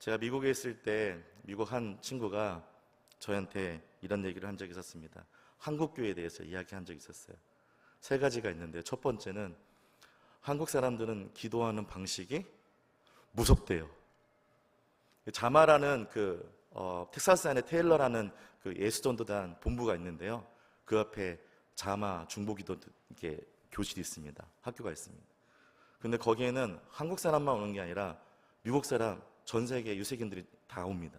제가 미국에 있을 때 미국 한 친구가 저한테 이런 얘기를 한 적이 있었습니다. 한국 교회에 대해서 이야기한 적이 있었어요. 세 가지가 있는데, 첫 번째는 한국 사람들은 기도하는 방식이 무섭대요. 자마라는 텍사스 안에 테일러라는 그 예수전도단 본부가 있는데요. 그 앞에 자마 중보기도 이렇게 교실이 있습니다. 학교가 있습니다. 근데 거기에는 한국 사람만 오는 게 아니라 미국 사람, 전 세계 유색인들이 다 옵니다.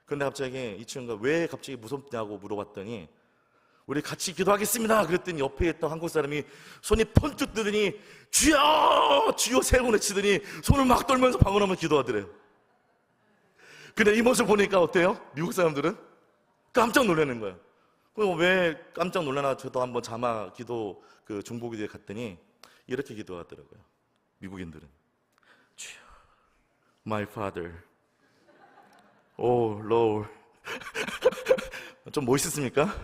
근데 갑자기 이 친구가 왜 갑자기 무섭냐고 물어봤더니, 우리 같이 기도하겠습니다 그랬더니 옆에 있던 한국 사람이 손이 펀뜩 뜨더니 주여! 주여 세 번 외치더니 손을 막 떨면서 방언하면서 기도하더래요. 근데 이 모습 보니까 어때요? 미국 사람들은 깜짝 놀라는 거예요. 그럼 왜 깜짝 놀라나? 저도 한번 자마 기도 중보기도에 갔더니 이렇게 기도하더라고요. 미국인들은 주여, my father, oh Lord. 좀 멋있습니까?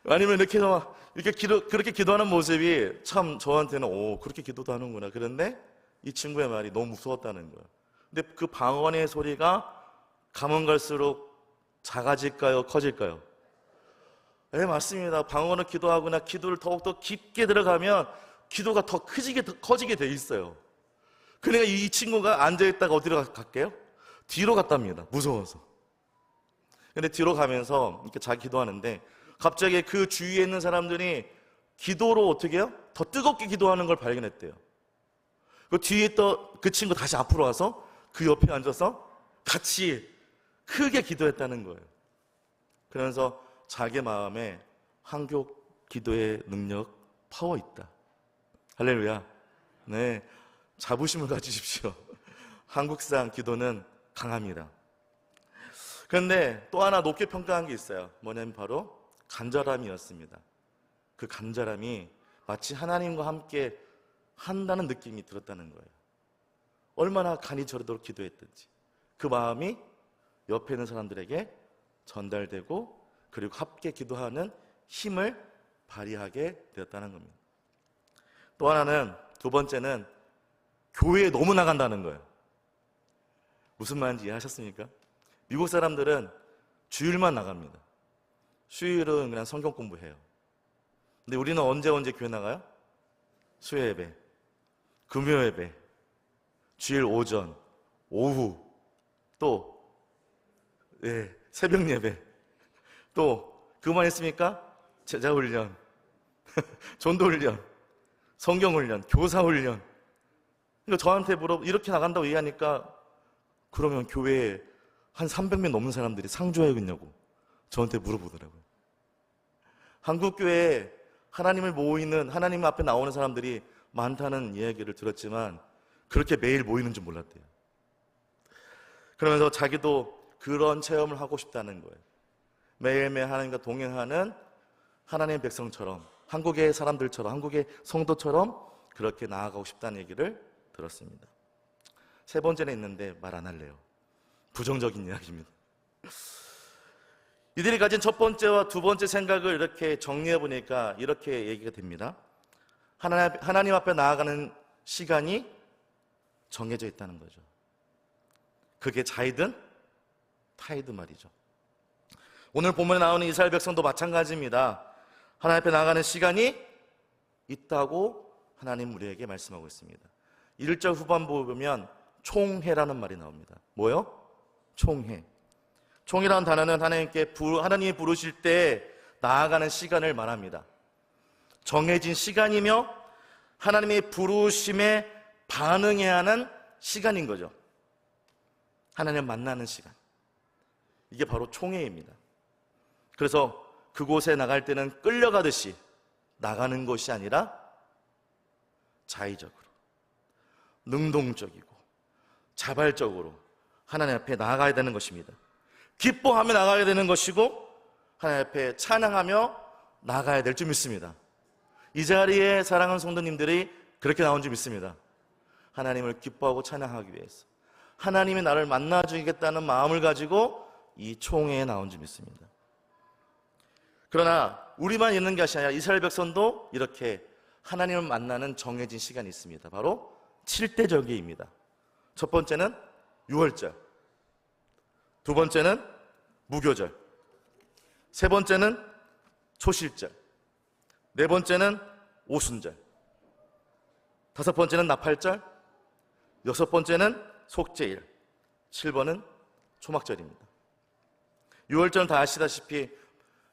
아니면 그렇게 기도하는 모습이 참 저한테는 그렇게 기도도 하는구나. 그런데 이 친구의 말이 너무 무서웠다는 거예요. 근데 그 방언의 소리가 가면 갈수록 작아질까요? 커질까요? 네, 맞습니다. 방언을 기도하거나 기도를 더욱더 깊게 들어가면 기도가 더 커지게 돼 있어요. 그러니까 이 친구가 앉아있다가 어디로 갈게요? 뒤로 갔답니다. 무서워서. 근데 뒤로 가면서 이렇게 자기 기도하는데 갑자기 그 주위에 있는 사람들이 기도로 어떻게 해요? 더 뜨겁게 기도하는 걸 발견했대요. 그 뒤에 있던 그 친구 다시 앞으로 와서 그 옆에 앉아서 같이 크게 기도했다는 거예요. 그러면서 자기 마음에 한국 기도의 능력, 파워 있다. 할렐루야. 네, 자부심을 가지십시오. 한국상 기도는 강합니다. 그런데 또 하나 높게 평가한 게 있어요. 뭐냐면 바로 간절함이었습니다. 그 간절함이 마치 하나님과 함께 한다는 느낌이 들었다는 거예요. 얼마나 간이 저리도록 기도했든지 그 마음이 옆에 있는 사람들에게 전달되고 그리고 함께 기도하는 힘을 발휘하게 되었다는 겁니다. 또 하나는, 두 번째는 교회에 너무 나간다는 거예요. 무슨 말인지 이해하셨습니까? 미국 사람들은 주일만 나갑니다. 수요일은 그냥 성경 공부해요. 근데 우리는 언제 교회 나가요? 수요 예배, 금요 예배, 주일 오전, 오후, 또 새벽 예배, 또 그만 했습니까? 제자 훈련, 전도 훈련, 성경 훈련, 교사 훈련. 그러니까 저한테 이렇게 나간다고 얘기하니까 그러면 교회에 한 300명 넘는 사람들이 상주해야겠냐고 저한테 물어보더라고요. 한국 교회에 하나님을 모이는, 하나님 앞에 나오는 사람들이 많다는 이야기를 들었지만 그렇게 매일 모이는 줄 몰랐대요. 그러면서 자기도 그런 체험을 하고 싶다는 거예요. 매일매일 하나님과 동행하는 하나님의 백성처럼, 한국의 사람들처럼, 한국의 성도처럼 그렇게 나아가고 싶다는 얘기를 들었습니다. 세 번째는 있는데 말 안 할래요. 부정적인 이야기입니다. 이들이 가진 첫 번째와 두 번째 생각을 이렇게 정리해 보니까 이렇게 얘기가 됩니다. 하나님 앞에 나아가는 시간이 정해져 있다는 거죠. 그게 자이든 타이든 말이죠. 오늘 본문에 나오는 이스라엘 백성도 마찬가지입니다. 하나님 앞에 나아가는 시간이 있다고 하나님 우리에게 말씀하고 있습니다. 1절 후반부 보면 총회라는 말이 나옵니다. 뭐요? 총회. 총이라는 단어는 하나님이 부르실 때 나아가는 시간을 말합니다. 정해진 시간이며 하나님의 부르심에 반응해야 하는 시간인 거죠. 하나님 만나는 시간. 이게 바로 총회입니다. 그래서 그곳에 나갈 때는 끌려가듯이 나가는 것이 아니라 자의적으로, 능동적이고 자발적으로 하나님 앞에 나아가야 되는 것입니다. 기뻐하며 나가야 되는 것이고 하나님 앞에 찬양하며 나가야 될 줄 믿습니다. 이 자리에 사랑하는 성도님들이 그렇게 나온 줄 믿습니다. 하나님을 기뻐하고 찬양하기 위해서, 하나님이 나를 만나주겠다는 마음을 가지고 이 총회에 나온 줄 믿습니다. 그러나 우리만 있는 것이 아니라 이스라엘 백성도 이렇게 하나님을 만나는 정해진 시간이 있습니다. 바로 칠대절기입니다. 첫 번째는 유월절, 두 번째는 무교절, 세 번째는 초실절, 네 번째는 오순절, 다섯 번째는 나팔절, 여섯 번째는 속죄일, 7번은 초막절입니다. 유월절은 다 아시다시피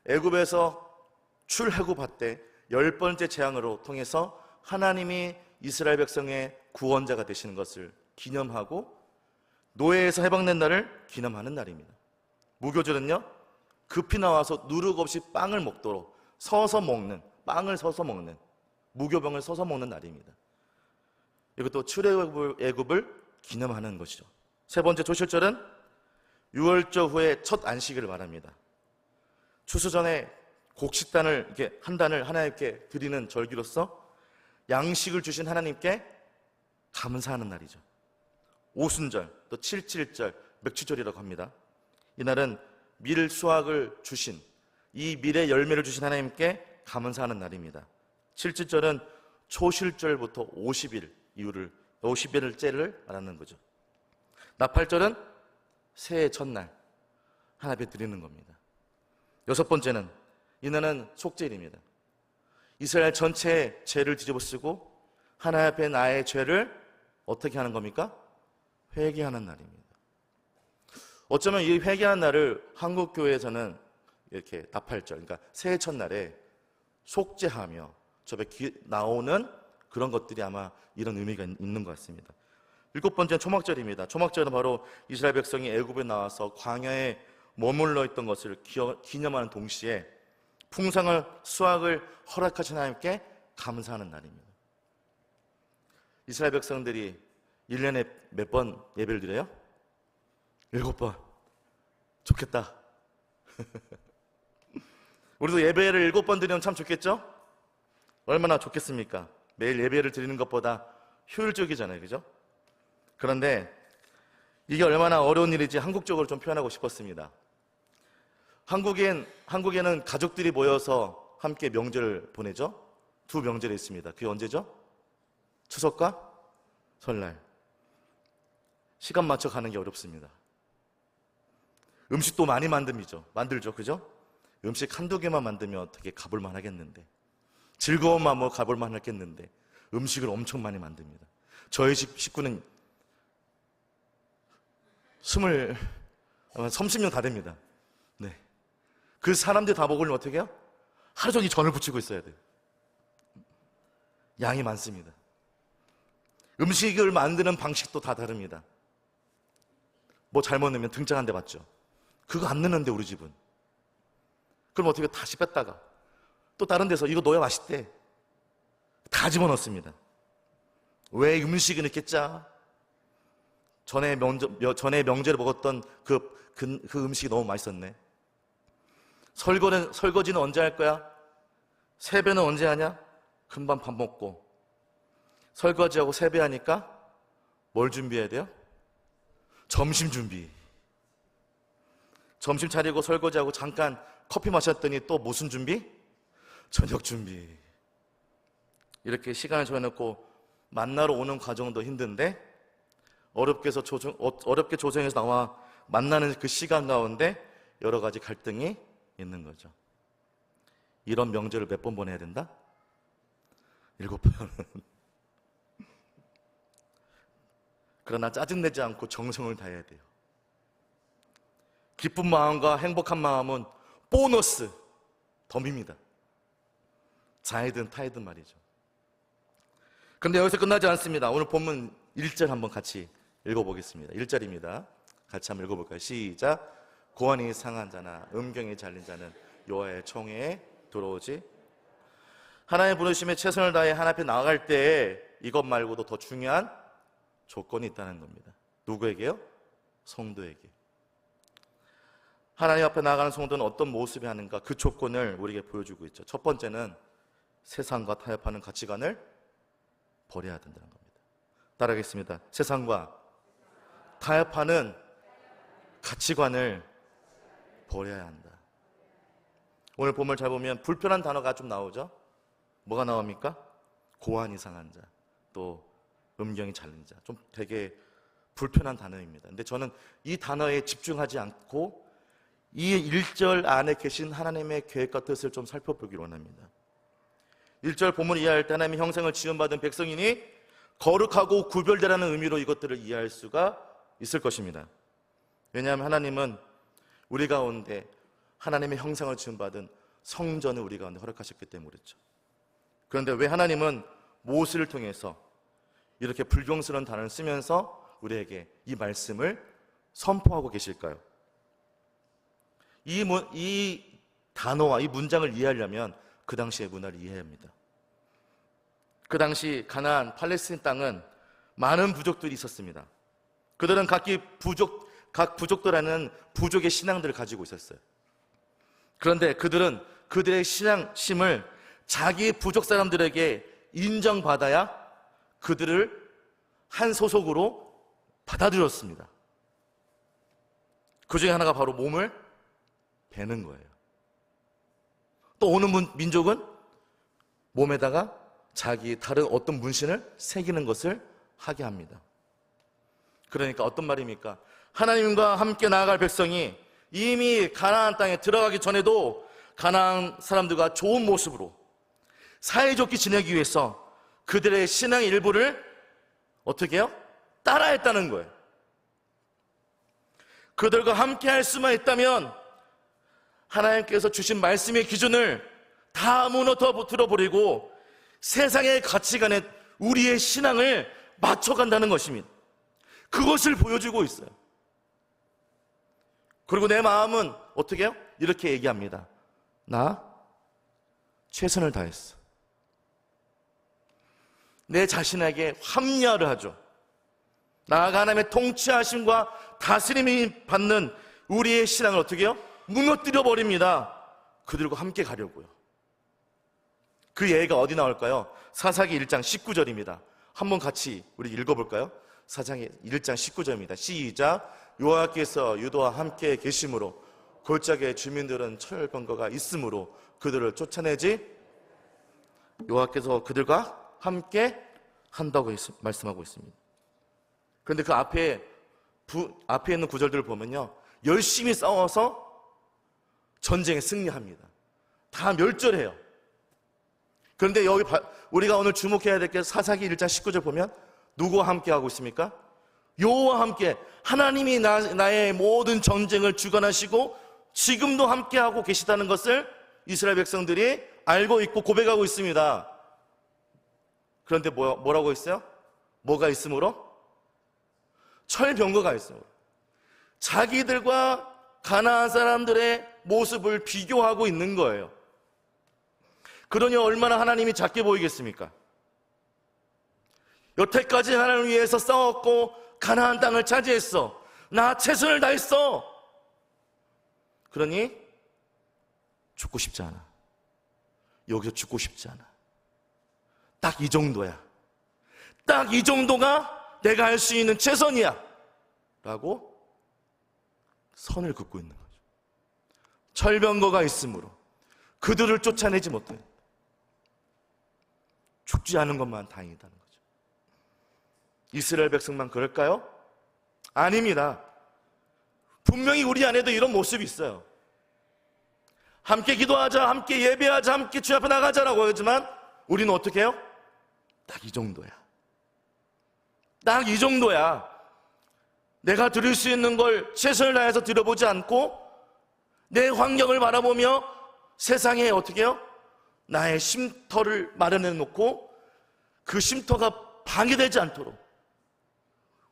애굽에서 출애굽할 때 10번째 재앙으로 통해서 하나님이 이스라엘 백성의 구원자가 되시는 것을 기념하고 노예에서 해방된 날을 기념하는 날입니다. 무교절은요, 급히 나와서 누룩 없이 빵을 먹도록 서서 먹는, 빵을 서서 먹는, 무교병을 서서 먹는 날입니다. 이것도 출애굽을 기념하는 것이죠. 세 번째 조실절은 유월절 후에 첫 안식일을 말합니다. 추수 전에 곡식단을 이렇게 한 단을 하나님께 드리는 절기로서 양식을 주신 하나님께 감사하는 날이죠. 오순절, 또 칠칠절, 맥추절이라고 합니다. 이날은 밀 수확을 주신, 이 밀의 열매를 주신 하나님께 감사하는 날입니다. 칠칠절은 초실절부터 50일 이후를, 50일째를 말하는 거죠. 나팔절은 새해 첫날 하나님 앞에 드리는 겁니다. 여섯 번째는, 이날은 속죄일입니다. 이스라엘 전체의 죄를 뒤집어 쓰고 하나님 앞에 나의 죄를 어떻게 하는 겁니까? 회개하는 날입니다. 어쩌면 이 회개하는 날을 한국 교회에서는 이렇게 나팔절, 그러니까 새해 첫날에 속죄하며 저에 나오는 그런 것들이 아마 이런 의미가 있는 것 같습니다. 일곱 번째는 초막절입니다. 초막절은 바로 이스라엘 백성이 애굽에 나와서 광야에 머물러 있던 것을 기념하는 동시에 풍성한 수확을 허락하신 하나님께 감사하는 날입니다. 이스라엘 백성들이 1년에 몇 번 예배를 드려요? 7번. 좋겠다. 우리도 예배를 7번 드리면 참 좋겠죠? 얼마나 좋겠습니까? 매일 예배를 드리는 것보다 효율적이잖아요, 그죠? 그런데 이게 얼마나 어려운 일인지 한국적으로 좀 표현하고 싶었습니다. 한국에는 가족들이 모여서 함께 명절을 보내죠? 두 명절이 있습니다. 그게 언제죠? 추석과 설날. 시간 맞춰 가는 게 어렵습니다. 음식도 많이 만들죠, 그죠? 음식 한두 개만 만들면 어떻게 가볼만 하겠는데, 즐거움만 뭐 가볼만 하겠는데 음식을 엄청 많이 만듭니다. 저희 집 식구는 30명 다 됩니다. 네. 그 사람들 다 먹으려면 어떻게 해요? 하루 종일 전을 부치고 있어야 돼요. 양이 많습니다. 음식을 만드는 방식도 다 다릅니다. 뭐 잘못 넣으면 등짝 한 대 맞죠. 그거 안 넣는데 우리 집은. 그럼 어떻게 다시 뺐다가 또 다른 데서 이거 넣어야 맛있대. 다 집어넣습니다. 왜 음식은 이렇게 짜? 전에 명절에 먹었던 그 음식이 너무 맛있었네. 설거지는 언제 할 거야? 세배는 언제 하냐? 금방 밥 먹고. 설거지하고 세배하니까 뭘 준비해야 돼요? 점심 준비. 점심 차리고 설거지하고 잠깐 커피 마셨더니 또 무슨 준비? 저녁 준비. 이렇게 시간을 정해놓고 만나러 오는 과정도 힘든데 어렵게 조정해서 나와 만나는 그 시간 가운데 여러 가지 갈등이 있는 거죠. 이런 명절을 몇 번 보내야 된다? 7번. 그러나 짜증내지 않고 정성을 다해야 돼요. 기쁜 마음과 행복한 마음은 보너스, 덤입니다. 자이든 타이든 말이죠. 그런데 여기서 끝나지 않습니다. 오늘 본문 1절 한번 같이 읽어보겠습니다. 1절입니다. 같이 한번 읽어볼까요? 시작. 고환이 상한 자나 음경이 잘린 자는 여호와의 총회에 들어오지. 하나님 부르심에 최선을 다해 하나님 앞에 나아갈 때 이것 말고도 더 중요한 조건이 있다는 겁니다. 누구에게요? 성도에게. 하나님 앞에 나아가는 성도는 어떤 모습이 하는가, 그 조건을 우리에게 보여주고 있죠. 첫 번째는 세상과 타협하는 가치관을 버려야 된다는 겁니다. 따라하겠습니다. 세상과 타협하는 가치관을 버려야 한다. 오늘 본문을 잘 보면 불편한 단어가 좀 나오죠. 뭐가 나옵니까? 고환이 상한 자, 또 음경이 잘린 자. 좀 되게 불편한 단어입니다. 근데 저는 이 단어에 집중하지 않고 이 1절 안에 계신 하나님의 계획과 뜻을 좀 살펴보기를 원합니다. 1절 본문을 이해할 때 하나님의 형상을 지음받은 백성이니 거룩하고 구별되라는 의미로 이것들을 이해할 수가 있을 것입니다. 왜냐하면 하나님은 우리 가운데 하나님의 형상을 지음받은 성전을 우리 가운데 허락하셨기 때문에 그렇죠. 그런데 왜 하나님은 모세를 통해서 이렇게 불경스러운 단어를 쓰면서 우리에게 이 말씀을 선포하고 계실까요? 이 단어와 이 문장을 이해하려면 그 당시의 문화를 이해해야 합니다. 그 당시 가나안 팔레스틴 땅은 많은 부족들이 있었습니다. 그들은 각 부족들하는 부족의 신앙들을 가지고 있었어요. 그런데 그들은 그들의 신앙심을 자기 부족 사람들에게 인정받아야 그들을 한 소속으로 받아들였습니다. 그 중에 하나가 바로 몸을 베는 거예요. 또 어느 민족은 몸에다가 자기 다른 어떤 문신을 새기는 것을 하게 합니다. 그러니까 어떤 말입니까? 하나님과 함께 나아갈 백성이 이미 가나안 땅에 들어가기 전에도 가나안 사람들과 좋은 모습으로 사이좋게 지내기 위해서 그들의 신앙의 일부를 어떻게 해요? 따라했다는 거예요. 그들과 함께 할 수만 있다면 하나님께서 주신 말씀의 기준을 다 무너뜨려버리고 세상의 가치관에 우리의 신앙을 맞춰간다는 것입니다. 그것을 보여주고 있어요. 그리고 내 마음은 어떻게 해요? 이렇게 얘기합니다. 나 최선을 다했어. 내 자신에게 합리화를 하죠. 나아가 하나님의 통치하심과 다스림이 받는 우리의 신앙을 어떻게 해요? 무너뜨려 버립니다. 그들과 함께 가려고요. 그 예가 어디 나올까요? 사사기 1장 19절입니다. 한번 같이 우리 읽어볼까요? 사사기 1장 19절입니다. 시작. 여호와께서 유다와 함께 계심으로 골짜기의 주민들은 철병거가 있으므로 그들을 쫓아내지 여호와께서 그들과 함께 한다고 말씀하고 있습니다. 그런데 그 앞에 있는 구절들을 보면요, 열심히 싸워서 전쟁에 승리합니다. 다 멸절해요. 그런데 여기 우리가 오늘 주목해야 될 게 사사기 1장 19절 보면 누구와 함께 하고 있습니까? 여호와와 함께. 하나님이 나의 모든 전쟁을 주관하시고 지금도 함께 하고 계시다는 것을 이스라엘 백성들이 알고 있고 고백하고 있습니다. 그런데 뭐라고 했어요? 뭐가 있으므로? 철병거가 있으므로. 자기들과 가나안 사람들의 모습을 비교하고 있는 거예요. 그러니 얼마나 하나님이 작게 보이겠습니까? 여태까지 하나님을 위해서 싸웠고 가나안 땅을 차지했어. 나 최선을 다했어. 그러니 죽고 싶지 않아. 여기서 죽고 싶지 않아. 딱 이 정도야. 딱 이 정도가 내가 할 수 있는 최선이야 라고 선을 긋고 있는 거죠. 철병거가 있으므로 그들을 쫓아내지 못해. 죽지 않은 것만 다행이다는 거죠. 이스라엘 백성만 그럴까요? 아닙니다. 분명히 우리 안에도 이런 모습이 있어요. 함께 기도하자, 함께 예배하자, 함께 주 앞에 나가자라고 하지만 우리는 어떻게 해요? 딱 이 정도야. 딱 이 정도야. 내가 드릴 수 있는 걸 최선을 다해서 드려보지 않고 내 환경을 바라보며 세상에 어떻게 해요? 나의 쉼터를 마련해 놓고 그 쉼터가 방해되지 않도록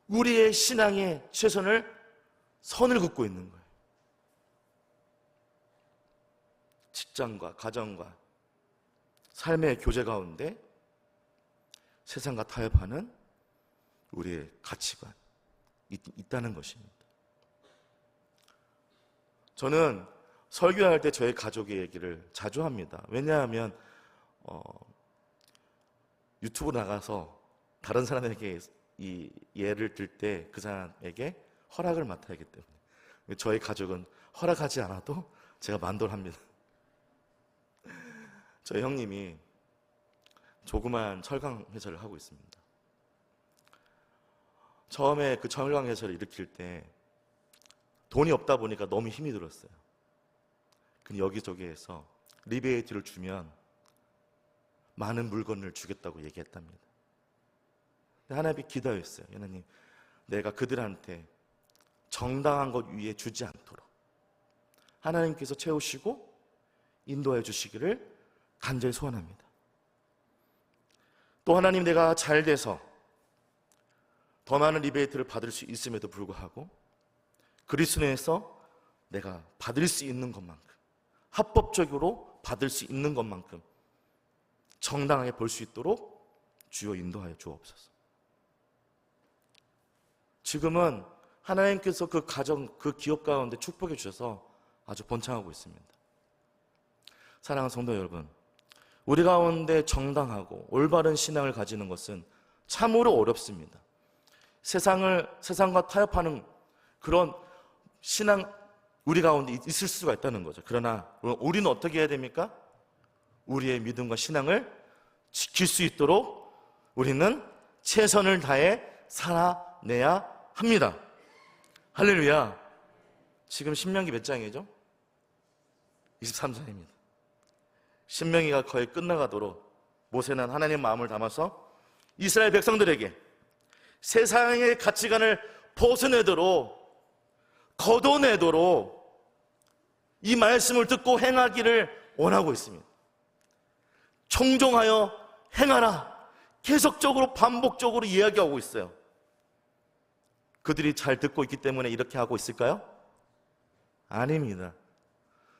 우리의 신앙에 선을 긋고 있는 거예요. 직장과 가정과 삶의 교제 가운데 세상과 타협하는 우리의 가치관 있다는 것입니다. 저는 설교할 때 저희 가족의 얘기를 자주 합니다. 왜냐하면 유튜브 나가서 다른 사람에게 이 예를 들 때 그 사람에게 허락을 맡아야 하기 때문에 저희 가족은 허락하지 않아도 제가 만도를 합니다. 저희 형님이 조그만 철강 회사를 하고 있습니다. 처음에 그 청일강해설을 일으킬 때 돈이 없다 보니까 너무 힘이 들었어요. 근데 여기저기에서 리베이트를 주면 많은 물건을 주겠다고 얘기했답니다. 하나님이 기도했어요. 하나님, 내가 그들한테 정당한 것 위에 주지 않도록 하나님께서 채우시고 인도해 주시기를 간절히 소원합니다. 또 하나님, 내가 잘 돼서 더 많은 리베이트를 받을 수 있음에도 불구하고 그리스도에서 내가 받을 수 있는 것만큼, 합법적으로 받을 수 있는 것만큼 정당하게 볼 수 있도록 주여 인도하여 주옵소서. 지금은 하나님께서 그 가정, 그 기업 가운데 축복해 주셔서 아주 번창하고 있습니다. 사랑하는 성도 여러분, 우리 가운데 정당하고 올바른 신앙을 가지는 것은 참으로 어렵습니다. 세상과 타협하는 그런 신앙, 우리 가운데 있을 수가 있다는 거죠. 그러나 우리는 어떻게 해야 됩니까? 우리의 믿음과 신앙을 지킬 수 있도록 우리는 최선을 다해 살아내야 합니다. 할렐루야. 지금 신명기 몇 장이죠? 23장입니다. 신명기가 거의 끝나가도록 모세는 하나님의 마음을 담아서 이스라엘 백성들에게 세상의 가치관을 벗어내도록, 걷어내도록 이 말씀을 듣고 행하기를 원하고 있습니다. 청종하여 행하라. 계속적으로 반복적으로 이야기하고 있어요. 그들이 잘 듣고 있기 때문에 이렇게 하고 있을까요? 아닙니다.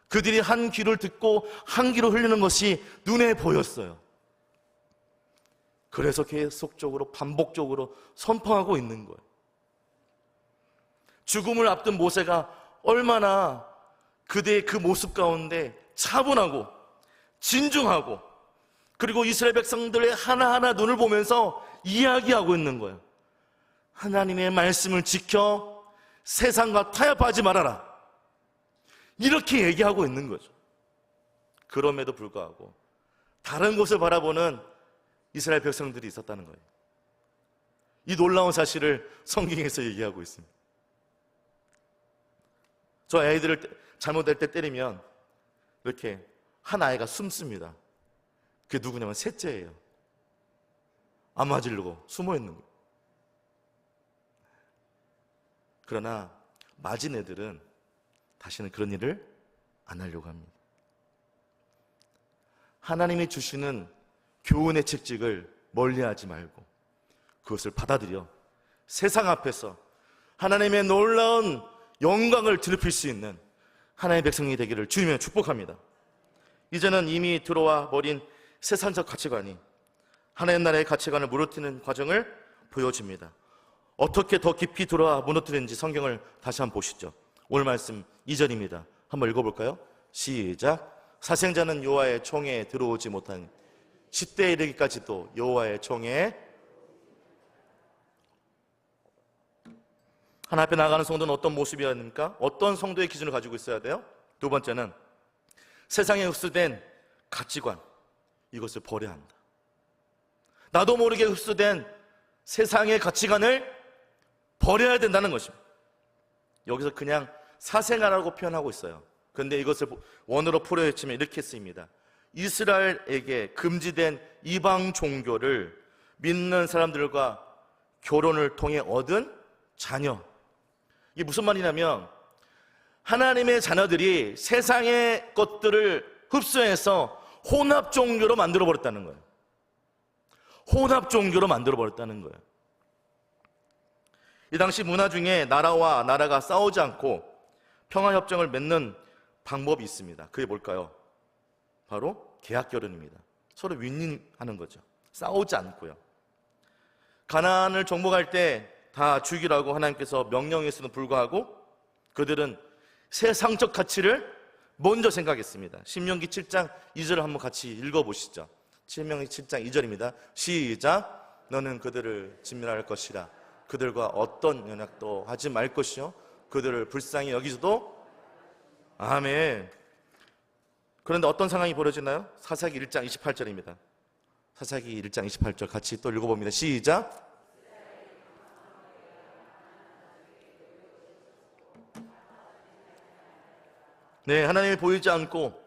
그들이 한 귀를 듣고 한 귀로 흘리는 것이 눈에 보였어요. 그래서 계속적으로 반복적으로 선포하고 있는 거예요. 죽음을 앞둔 모세가 얼마나 그대의 그 모습 가운데 차분하고 진중하고, 그리고 이스라엘 백성들의 하나하나 눈을 보면서 이야기하고 있는 거예요. 하나님의 말씀을 지켜 세상과 타협하지 말아라. 이렇게 얘기하고 있는 거죠. 그럼에도 불구하고 다른 곳을 바라보는 이스라엘 백성들이 있었다는 거예요. 이 놀라운 사실을 성경에서 얘기하고 있습니다. 저 아이들을 잘못될 때 때리면 이렇게 한 아이가 숨습니다. 그게 누구냐면 셋째예요. 안 맞으려고 숨어 있는 거예요. 그러나 맞은 애들은 다시는 그런 일을 안 하려고 합니다. 하나님이 주시는 교훈의 책직을 멀리하지 말고 그것을 받아들여 세상 앞에서 하나님의 놀라운 영광을 드러필 수 있는 하나님의 백성이 되기를 주님의 축복합니다. 이제는 이미 들어와 버린 세상적 가치관이 하나님 나라의 가치관을 무너뜨리는 과정을 보여줍니다. 어떻게 더 깊이 들어와 무너뜨리는지 성경을 다시 한번 보시죠. 오늘 말씀 2절입니다. 한번 읽어볼까요? 시작. 사생자는 여호와의 총회에 들어오지 못한 10대에 이르기까지도 여호와의 총회에. 하나님 앞에 나가는 성도는 어떤 모습이어야 됩니까? 어떤 성도의 기준을 가지고 있어야 돼요? 두 번째는 세상에 흡수된 가치관, 이것을 버려야 한다. 나도 모르게 흡수된 세상의 가치관을 버려야 된다는 것입니다. 여기서 그냥 사생아라고 표현하고 있어요. 그런데 이것을 원어로 풀어헤치면 이렇게 쓰입니다. 이스라엘에게 금지된 이방 종교를 믿는 사람들과 결혼을 통해 얻은 자녀. 이게 무슨 말이냐면 하나님의 자녀들이 세상의 것들을 흡수해서 혼합 종교로 만들어버렸다는 거예요. 혼합 종교로 만들어버렸다는 거예요. 이 당시 문화 중에 나라와 나라가 싸우지 않고 평화협정을 맺는 방법이 있습니다. 그게 뭘까요? 바로 계약결혼입니다. 서로 윈윈하는 거죠. 싸우지 않고요. 가나안을 정복할 때 다 죽이라고 하나님께서 명령했음에도 불구하고 그들은 세상적 가치를 먼저 생각했습니다. 신명기 7장 2절을 한번 같이 읽어보시죠. 신명기 7장 2절입니다. 시작. 너는 그들을 진멸할 것이라. 그들과 어떤 연약도 하지 말 것이요 그들을 불쌍히 여기지도. 아멘. 그런데 어떤 상황이 벌어지나요? 사사기 1장 28절입니다. 사사기 1장 28절 같이 또 읽어봅니다. 시작. 네, 하나님이 보이지 않고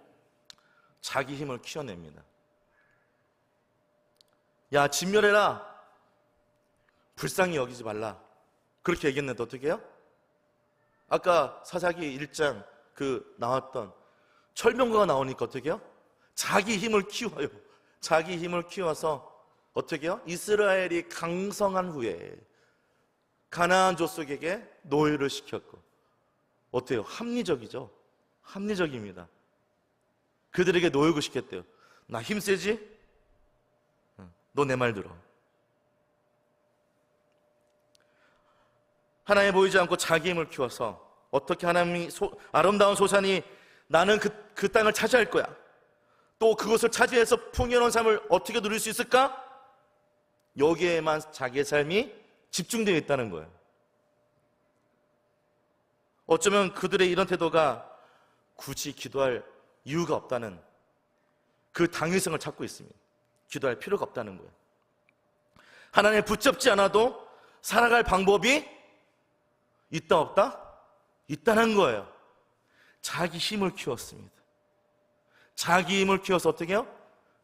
자기 힘을 키워냅니다. 야, 진멸해라. 불쌍히 여기지 말라. 그렇게 얘기했는데 어떻게 해요? 아까 사사기 1장 나왔던 철병거가 나오니까 어떻게 해요? 자기 힘을 키워요. 자기 힘을 키워서 어떻게 해요? 이스라엘이 강성한 후에 가나안 족속에게 노예를 시켰고, 어때요? 합리적이죠? 합리적입니다. 그들에게 노예를 시켰대요. 나 힘세지? 너 내 말 들어. 하나님 보이지 않고 자기 힘을 키워서 어떻게 하나님이 아름다운 소산이 나는 그 땅을 차지할 거야. 또 그것을 차지해서 풍요로운 삶을 어떻게 누릴 수 있을까? 여기에만 자기의 삶이 집중되어 있다는 거예요. 어쩌면 그들의 이런 태도가 굳이 기도할 이유가 없다는 그 당위성을 찾고 있습니다. 기도할 필요가 없다는 거예요. 하나님을 붙잡지 않아도 살아갈 방법이 있다 없다? 있다는 거예요. 자기 힘을 키웠습니다. 자기 힘을 키워서 어떻게 해요?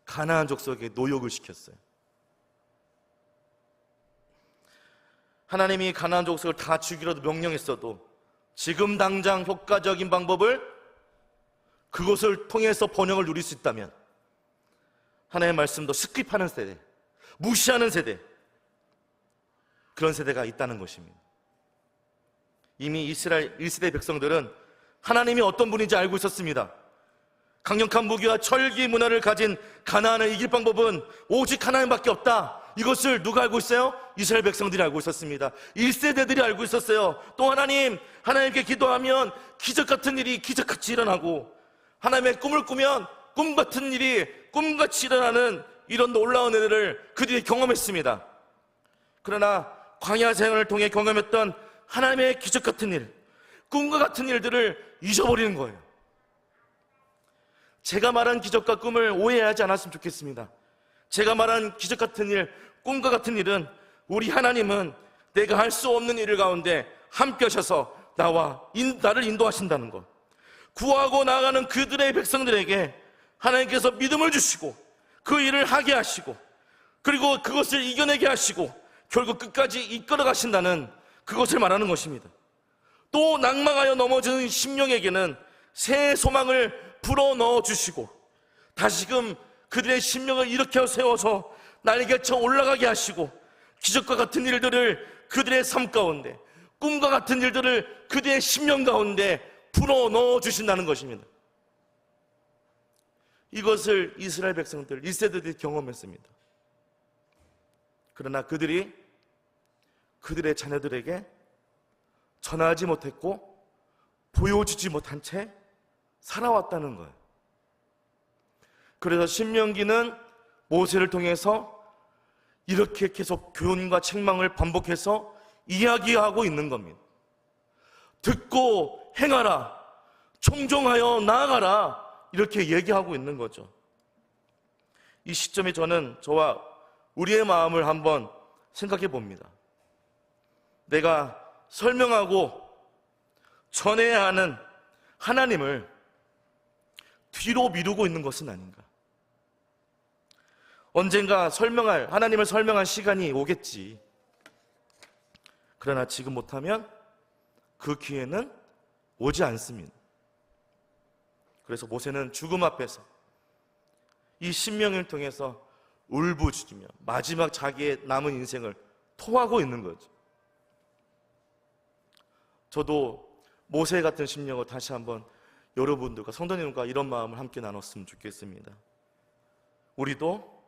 가나안 족속에게 노역을 시켰어요. 하나님이 가나안 족속을 다 죽이라도 명령했어도 지금 당장 효과적인 방법을 그것을 통해서 번영을 누릴 수 있다면 하나님의 말씀도 스킵하는 세대, 무시하는 세대, 그런 세대가 있다는 것입니다. 이미 이스라엘 1세대 백성들은 하나님이 어떤 분인지 알고 있었습니다. 강력한 무기와 철기 문화를 가진 가나안을 이길 방법은 오직 하나님밖에 없다. 이것을 누가 알고 있어요? 이스라엘 백성들이 알고 있었습니다. 1세대들이 알고 있었어요. 또 하나님께 기도하면 기적 같은 일이 기적같이 일어나고, 하나님의 꿈을 꾸면 꿈 같은 일이 꿈같이 일어나는 이런 놀라운 은혜를 그들이 경험했습니다. 그러나 광야 생활을 통해 경험했던 하나님의 기적 같은 일, 꿈과 같은 일들을 잊어버리는 거예요. 제가 말한 기적과 꿈을 오해하지 않았으면 좋겠습니다. 제가 말한 기적 같은 일, 꿈과 같은 일은 우리 하나님은 내가 할 수 없는 일을 가운데 함께 하셔서 나를 인도하신다는 것, 구하고 나아가는 그들의 백성들에게 하나님께서 믿음을 주시고 그 일을 하게 하시고, 그리고 그것을 이겨내게 하시고 결국 끝까지 이끌어 가신다는 그것을 말하는 것입니다. 또 낭망하여 넘어지는 심령에게는 새 소망을 불어넣어 주시고 다시금 그들의 심령을 일으켜 세워서 날개쳐 올라가게 하시고, 기적과 같은 일들을 그들의 삶 가운데, 꿈과 같은 일들을 그들의 심령 가운데 불어넣어 주신다는 것입니다. 이것을 이스라엘 백성들 1세대들이 경험했습니다. 그러나 그들이 그들의 자녀들에게 전하지 못했고 보여주지 못한 채 살아왔다는 거예요. 그래서 신명기는 모세를 통해서 이렇게 계속 교훈과 책망을 반복해서 이야기하고 있는 겁니다. 듣고 행하라, 청종하여 나아가라, 이렇게 얘기하고 있는 거죠. 이 시점에 저와 우리의 마음을 한번 생각해 봅니다. 내가 설명하고 전해야 하는 하나님을 뒤로 미루고 있는 것은 아닌가? 언젠가 하나님을 설명할 시간이 오겠지. 그러나 지금 못하면 그 기회는 오지 않습니다. 그래서 모세는 죽음 앞에서 이 신명을 통해서 울부짖으며 마지막 자기의 남은 인생을 토하고 있는 거죠. 저도 모세 같은 심령을 다시 한번 여러분들과 성도님과 이런 마음을 함께 나눴으면 좋겠습니다. 우리도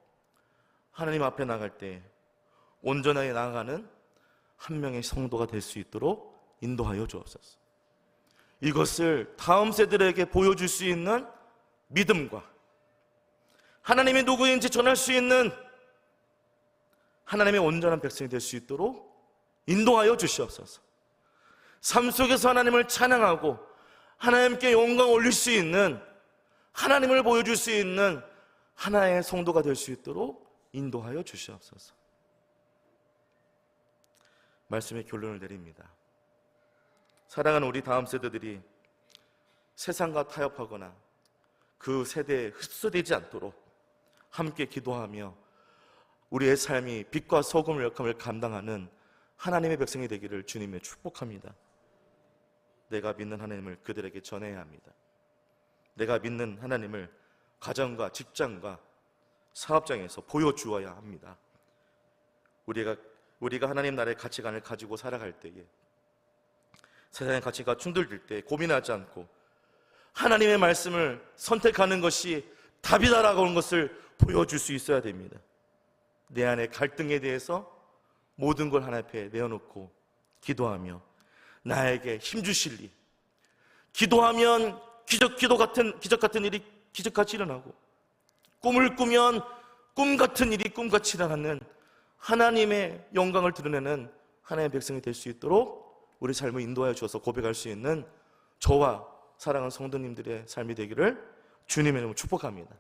하나님 앞에 나갈 때 온전하게 나아가는 한 명의 성도가 될 수 있도록 인도하여 주옵소서. 이것을 다음 세대들에게 보여줄 수 있는 믿음과 하나님이 누구인지 전할 수 있는 하나님의 온전한 백성이 될 수 있도록 인도하여 주시옵소서. 삶 속에서 하나님을 찬양하고 하나님께 영광 올릴 수 있는, 하나님을 보여줄 수 있는 하나의 성도가 될 수 있도록 인도하여 주시옵소서. 말씀의 결론을 내립니다. 사랑하는 우리 다음 세대들이 세상과 타협하거나 그 세대에 흡수되지 않도록 함께 기도하며 우리의 삶이 빛과 소금의 역할을 감당하는 하나님의 백성이 되기를 주님의 축복합니다. 내가 믿는 하나님을 그들에게 전해야 합니다. 내가 믿는 하나님을 가정과 직장과 사업장에서 보여주어야 합니다. 우리가 하나님 나라의 가치관을 가지고 살아갈 때에 세상의 가치가 충돌될 때 고민하지 않고 하나님의 말씀을 선택하는 것이 답이다라고 하는 것을 보여줄 수 있어야 됩니다. 내 안의 갈등에 대해서 모든 걸 하나님 앞에 내어놓고 기도하며 나에게 힘주실 일, 기도하면 기적 같은 일이 기적같이 일어나고 꿈을 꾸면 꿈 같은 일이 꿈같이 일어나는 하나님의 영광을 드러내는 하나님의 백성이 될 수 있도록 우리 삶을 인도하여 주어서 고백할 수 있는 저와 사랑하는 성도님들의 삶이 되기를 주님의 이름으로 축복합니다.